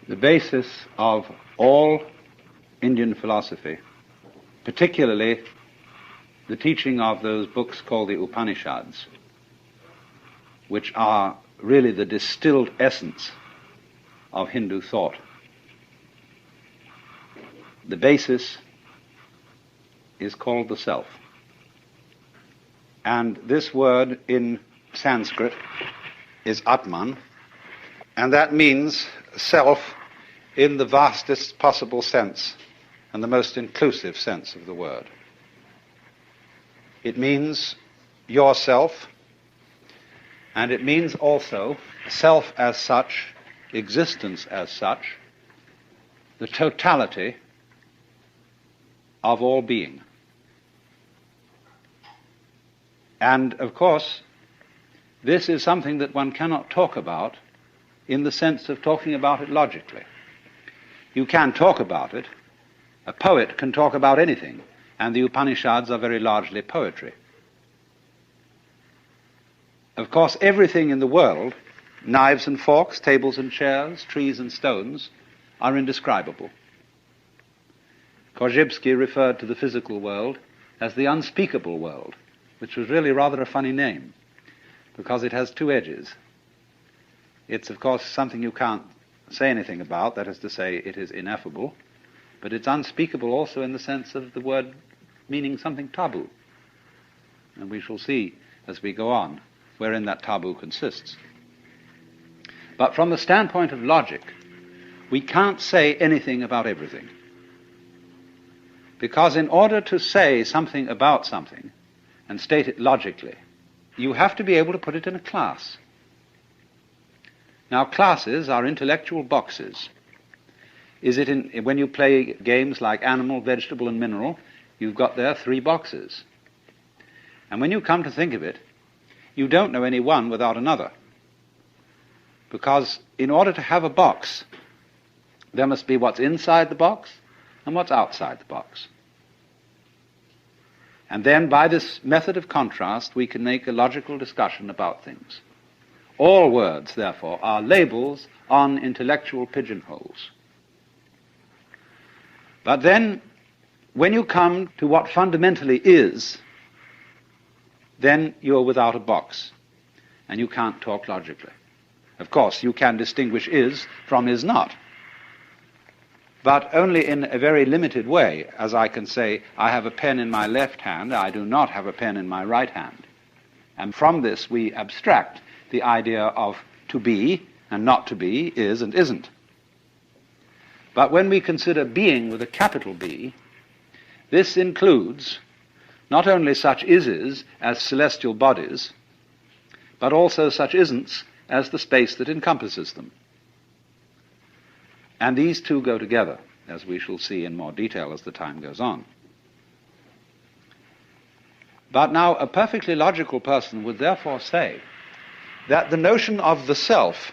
The basis of all Indian philosophy, particularly the teaching of those books called the Upanishads, which are really the distilled essence of Hindu thought. The basis is called the self. And this word in Sanskrit is Atman, and that means self in the vastest possible sense and the most inclusive sense of the word. It means yourself, and it means also self as such, existence as such, the totality of all being. And of course, this is something that one cannot talk about in the sense of talking about it logically. You can talk about it. A poet can talk about anything, and the Upanishads are very largely poetry. Of course, everything in the world, knives and forks, tables and chairs, trees and stones, are indescribable. Korzybski referred to the physical world as the unspeakable world, which was really rather a funny name, because it has two edges. It's, of course, something you can't say anything about, that is to say, it is ineffable, but it's unspeakable also in the sense of the word meaning something taboo. And we shall see as we go on wherein that taboo consists. But from the standpoint of logic, we can't say anything about everything. Because in order to say something about something and state it logically, you have to be able to put it in a class. Now, classes are intellectual boxes. When you play games like animal, vegetable, and mineral, you've got there 3 boxes. And when you come to think of it, you don't know any one without another. Because in order to have a box, there must be what's inside the box and what's outside the box. And then by this method of contrast, we can make a logical discussion about things. All words, therefore, are labels on intellectual pigeonholes. But then, when you come to what fundamentally is, then you're without a box, and you can't talk logically. Of course, you can distinguish is from is not, but only in a very limited way, as I can say, I have a pen in my left hand, I do not have a pen in my right hand. And from this we abstract the idea of to be and not to be, is and isn't. But when we consider being with a capital B, this includes not only such ises as celestial bodies, but also such isn'ts as the space that encompasses them. And these two go together, as we shall see in more detail as the time goes on. But now a perfectly logical person would therefore say that the notion of the self,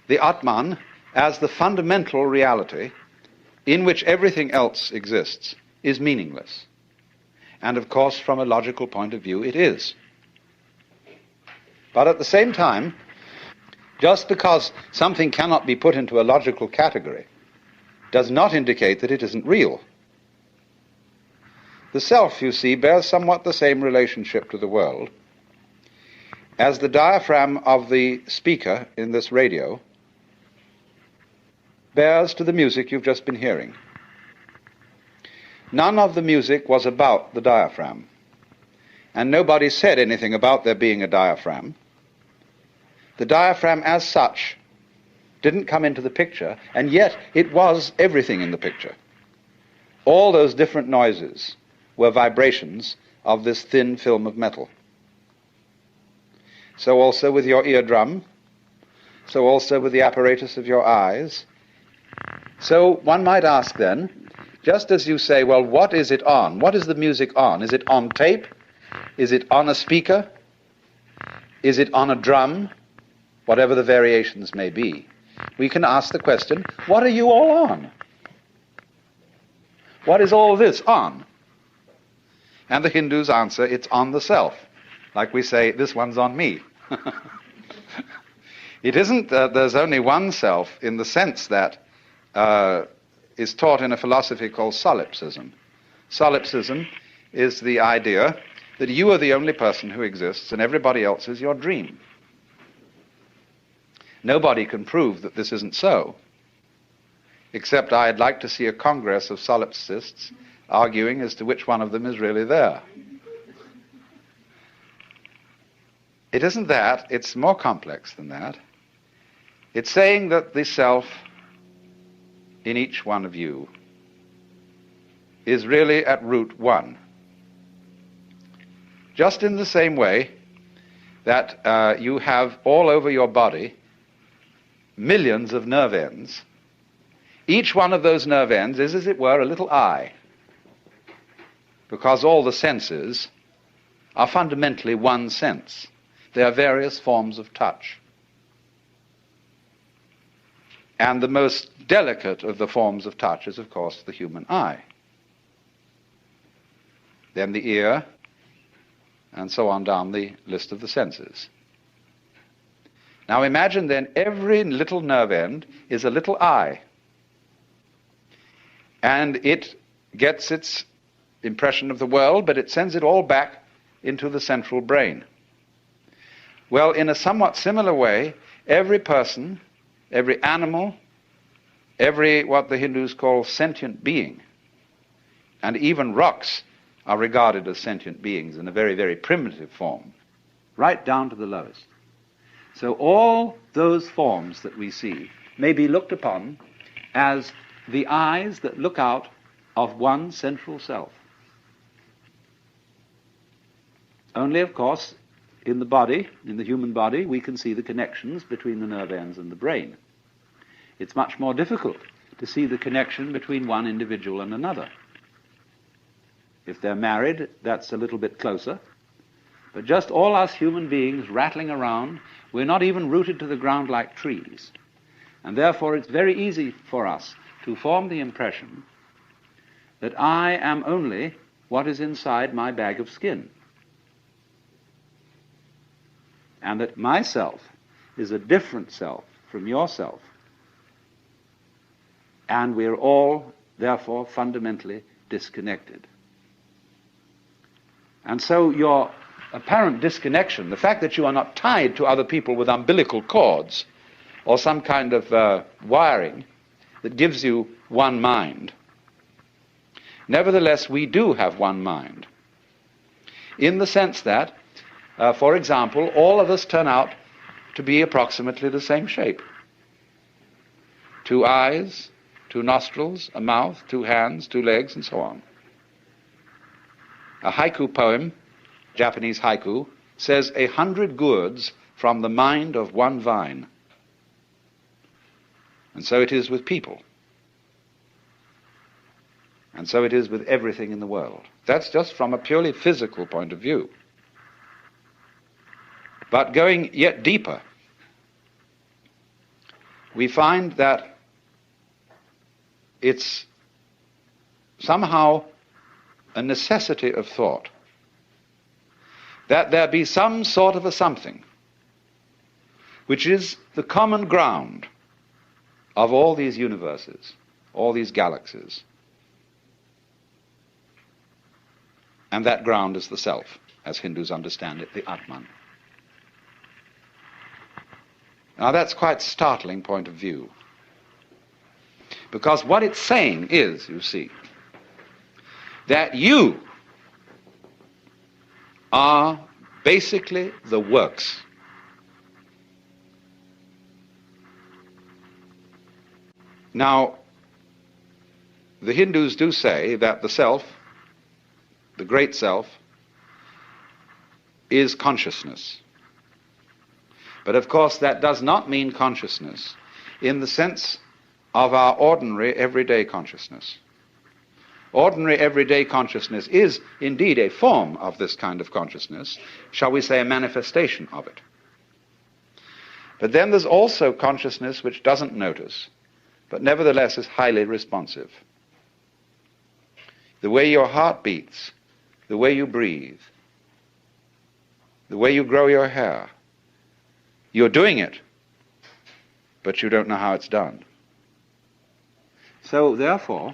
the Atman, as the fundamental reality in which everything else exists, is meaningless. And of course, from a logical point of view, it is. But at the same time, just because something cannot be put into a logical category does not indicate that it isn't real. The self, you see, bears somewhat the same relationship to the world as the diaphragm of the speaker in this radio bears to the music you've just been hearing. None of the music was about the diaphragm, and nobody said anything about there being a diaphragm. The diaphragm as such didn't come into the picture, and yet it was everything in the picture. All those different noises were vibrations of this thin film of metal. So also with your eardrum, so also with the apparatus of your eyes. So one might ask then, just as you say, well, what is it on? What is the music on? Is it on tape? Is it on a speaker? Is it on a drum? Whatever the variations may be. We can ask the question, what are you all on? What is all this on? And the Hindus answer, it's on the self. Like we say, this one's on me. It isn't that there's only one self in the sense that is taught in a philosophy called solipsism. Solipsism is the idea that you are the only person who exists and everybody else is your dream. Nobody can prove that this isn't so, except I'd like to see a congress of solipsists arguing as to which one of them is really there. It isn't that, it's more complex than that. It's saying that the self in each one of you is really at root one. Just in the same way that you have all over your body millions of nerve ends, each one of those nerve ends is, as it were, a little eye, because all the senses are fundamentally one sense. There are various forms of touch. And the most delicate of the forms of touch is, of course, the human eye. Then the ear, and so on down the list of the senses. Now imagine then every little nerve end is a little eye. And it gets its impression of the world, but it sends it all back into the central brain. Well, in a somewhat similar way, every person, every animal, every what the Hindus call sentient being, and even rocks are regarded as sentient beings in a very, very primitive form, right down to the lowest. So all those forms that we see may be looked upon as the eyes that look out of one central self. Only, of course, in the body, in the human body, we can see the connections between the nerve ends and the brain. It's much more difficult to see the connection between one individual and another. If they're married, that's a little bit closer. But just all us human beings rattling around, we're not even rooted to the ground like trees. And therefore it's very easy for us to form the impression that I am only what is inside my bag of skin. And that myself is a different self from yourself. And we're all, therefore, fundamentally disconnected. And so your apparent disconnection, the fact that you are not tied to other people with umbilical cords or some kind of wiring that gives you one mind, nevertheless, we do have one mind. In the sense that, for example, all of us turn out to be approximately the same shape. 2 eyes, 2 nostrils, a mouth, 2 hands, 2 legs, and so on. A haiku poem, Japanese haiku, says 100 gourds from the mind of one vine. And so it is with people. And so it is with everything in the world. That's just from a purely physical point of view. But going yet deeper, we find that it's somehow a necessity of thought that there be some sort of a something which is the common ground of all these universes, all these galaxies. And that ground is the self, as Hindus understand it, the Atman. Now that's quite a startling point of view. Because what it's saying is, you see, that you are basically the works. Now, the Hindus do say that the self, the great self, is consciousness. But of course that does not mean consciousness in the sense of our ordinary everyday consciousness. Ordinary everyday consciousness is indeed a form of this kind of consciousness, shall we say a manifestation of it. But then there's also consciousness which doesn't notice, but nevertheless is highly responsive. The way your heart beats, the way you breathe, the way you grow your hair, you're doing it, but you don't know how it's done. So, therefore,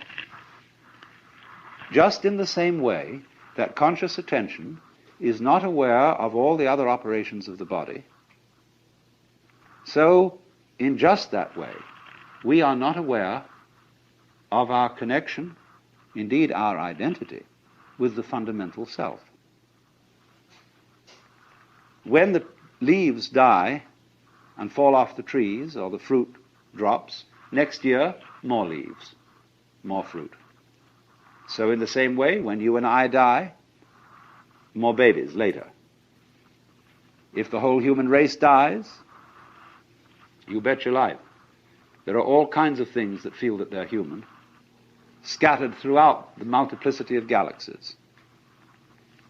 just in the same way that conscious attention is not aware of all the other operations of the body, so, in just that way, we are not aware of our connection, indeed our identity, with the fundamental self. When the leaves die and fall off the trees, or the fruit drops, next year, more leaves, more fruit. So in the same way, when you and I die, more babies later. If the whole human race dies, you bet your life, there are all kinds of things that feel that they're human, scattered throughout the multiplicity of galaxies,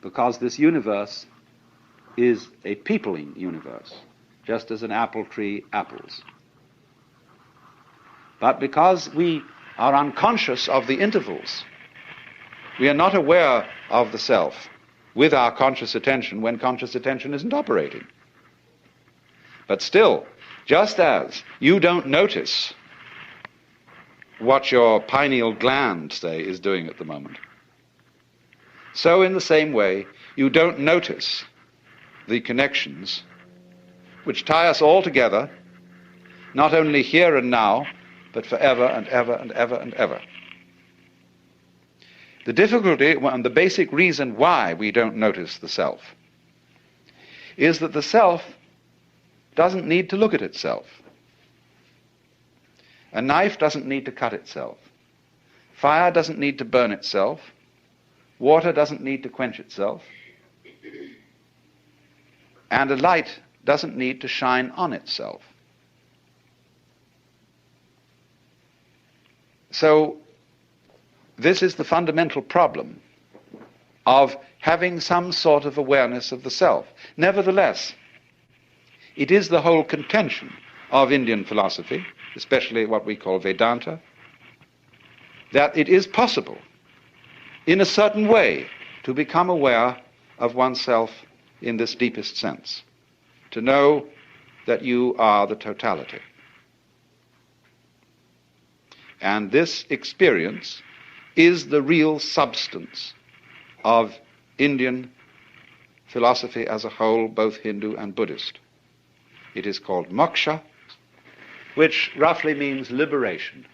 because this universe is a peopling universe, just as an apple tree apples. But because we are unconscious of the intervals, we are not aware of the self with our conscious attention when conscious attention isn't operating. But still, just as you don't notice what your pineal gland, say, is doing at the moment, so in the same way, you don't notice the connections which tie us all together, not only here and now, but forever and ever and ever and ever. The difficulty and the basic reason why we don't notice the self is that the self doesn't need to look at itself. A knife doesn't need to cut itself. Fire doesn't need to burn itself. Water doesn't need to quench itself. And a light doesn't need to shine on itself. So, this is the fundamental problem of having some sort of awareness of the self. Nevertheless, it is the whole contention of Indian philosophy, especially what we call Vedanta, that it is possible, in a certain way, to become aware of oneself in this deepest sense, to know that you are the totality. And this experience is the real substance of Indian philosophy as a whole, both Hindu and Buddhist. It is called moksha, which roughly means liberation.